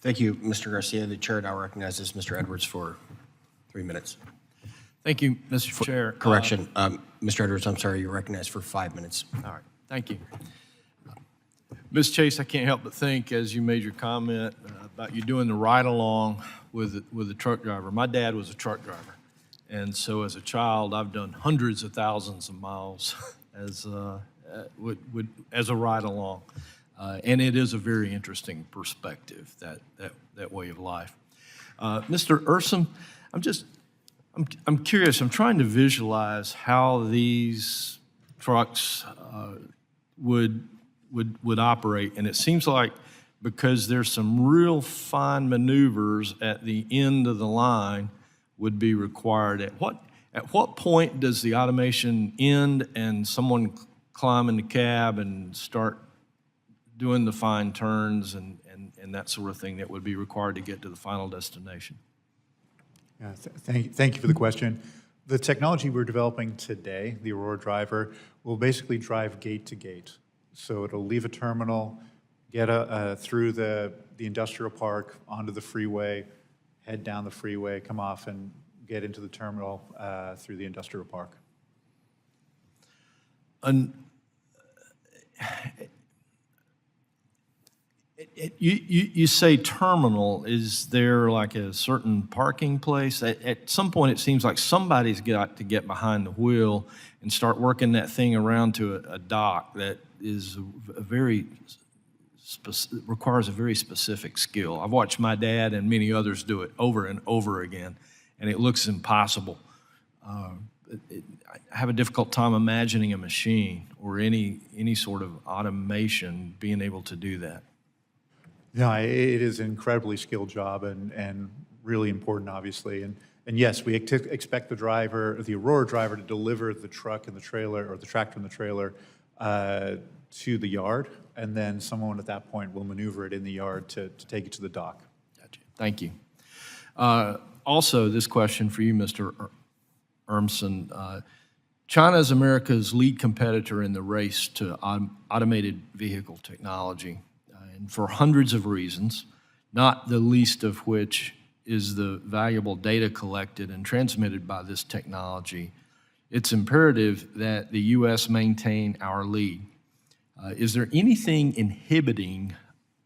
Thank you, Mr. Garcia. The chair now recognizes Mr. Edwards for 3 minutes. Thank you, Mr. Chair. Correction, Mr. Edwards, I'm sorry, you're recognized for 5 minutes. All right, thank you. Ms. Chase, I can't help but think, as you made your comment about you doing the ride-along with the truck driver. My dad was a truck driver, and so as a child, I've done hundreds of thousands of miles as a ride-along. And it is a very interesting perspective, that way of life. Mr. Urson, I'm curious. I'm trying to visualize how these trucks would operate, and it seems like because there's some real fine maneuvers at the end of the line would be required. At what point does the automation end and someone climb in the cab and start doing the fine turns and that sort of thing that would be required to get to the final destination? Yeah, thank you for the question. The technology we're developing today, the Aurora Driver, will basically drive gate to gate. So it'll leave a terminal, get through the industrial park, onto the freeway, head down the freeway, come off and get into the terminal through the industrial park. You say terminal. Is there like a certain parking place? At some point, it seems like somebody's got to get behind the wheel and start working that thing around to a dock that is requires a very specific skill. I've watched my dad and many others do it over and over again, and it looks impossible. I have a difficult time imagining a machine or any sort of automation being able to do that. Yeah, it is an incredibly skilled job and really important, obviously. And yes, we expect the Aurora driver, to deliver the truck and the trailer, or the tractor and the trailer, to the yard, and then someone at that point will maneuver it in the yard to take it to the dock. Gotcha. Thank you. Also, this question for you, Mr. Urmson. China is America's lead competitor in the race to automated vehicle technology. And for hundreds of reasons, not the least of which is the valuable data collected and transmitted by this technology, it's imperative that the U.S. maintain our lead. Is there anything inhibiting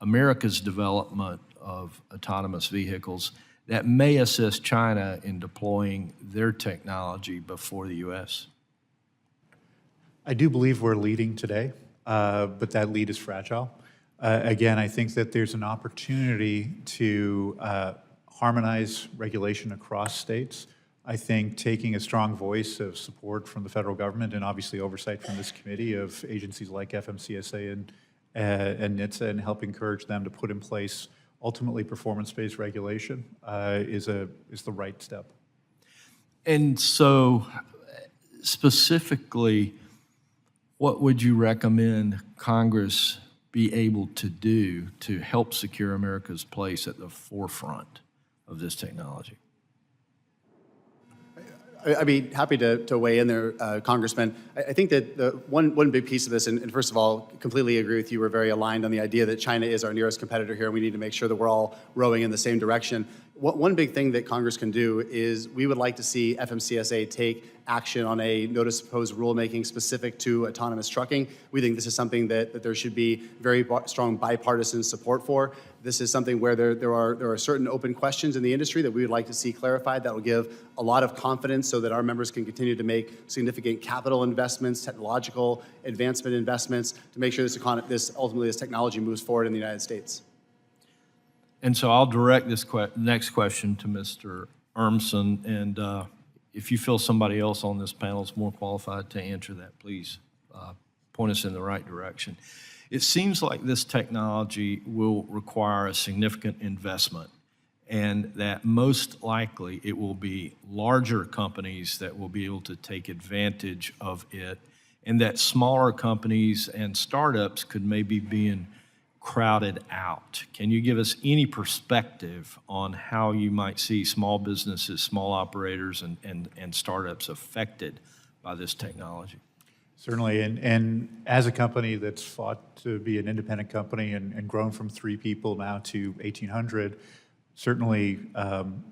America's development of autonomous vehicles that may assist China in deploying their technology before the U.S.? I do believe we're leading today, but that lead is fragile. Again, I think that there's an opportunity to harmonize regulation across states. I think taking a strong voice of support from the federal government and obviously oversight from this committee of agencies like FMCSA and NHTSA, and help encourage them to put in place ultimately performance-based regulation is the right step. And so specifically, what would you recommend Congress be able to do to help secure America's place at the forefront of this technology? I'd be happy to weigh in there, Congressman. I think that the one big piece of this, and first of all, completely agree with you, we're very aligned on the idea that China is our nearest competitor here, and we need to make sure that we're all rowing in the same direction. One big thing that Congress can do is we would like to see FMCSA take action on a notice of proposed rulemaking specific to autonomous trucking. We think this is something that there should be very strong bipartisan support for. This is something where there are certain open questions in the industry that we would like to see clarified that will give a lot of confidence so that our members can continue to make significant capital investments, technological advancement investments to make sure this technology moves forward in the United States. And so I'll direct this next question to Mr. Urmson, and if you feel somebody else on this panel is more qualified to answer that, please point us in the right direction. It seems like this technology will require a significant investment, and that most likely it will be larger companies that will be able to take advantage of it, and that smaller companies and startups could maybe be crowded out. Can you give us any perspective on how you might see small businesses, small operators, and startups affected by this technology? Certainly, and as a company that's fought to be an independent company and grown from 3 people now to 1,800, certainly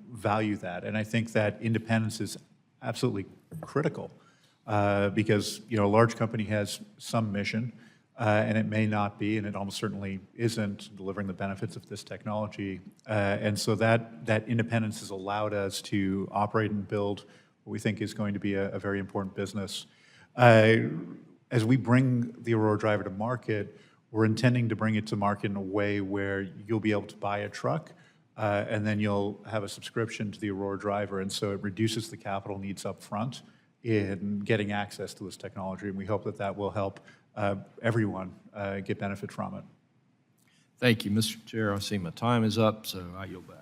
value that. And I think that independence is absolutely critical because, you know, a large company has some mission and it may not be, and it almost certainly isn't delivering the benefits of this technology. And so that independence has allowed us to operate and build what we think is going to be a very important business. As we bring the Aurora Driver to market, we're intending to bring it to market in a way where you'll be able to buy a truck and then you'll have a subscription to the Aurora Driver, and so it reduces the capital needs up front in getting access to this technology, and we hope that that will help everyone get benefit from it. Thank you, Mr. Chair. I see my time is up, so I yield back.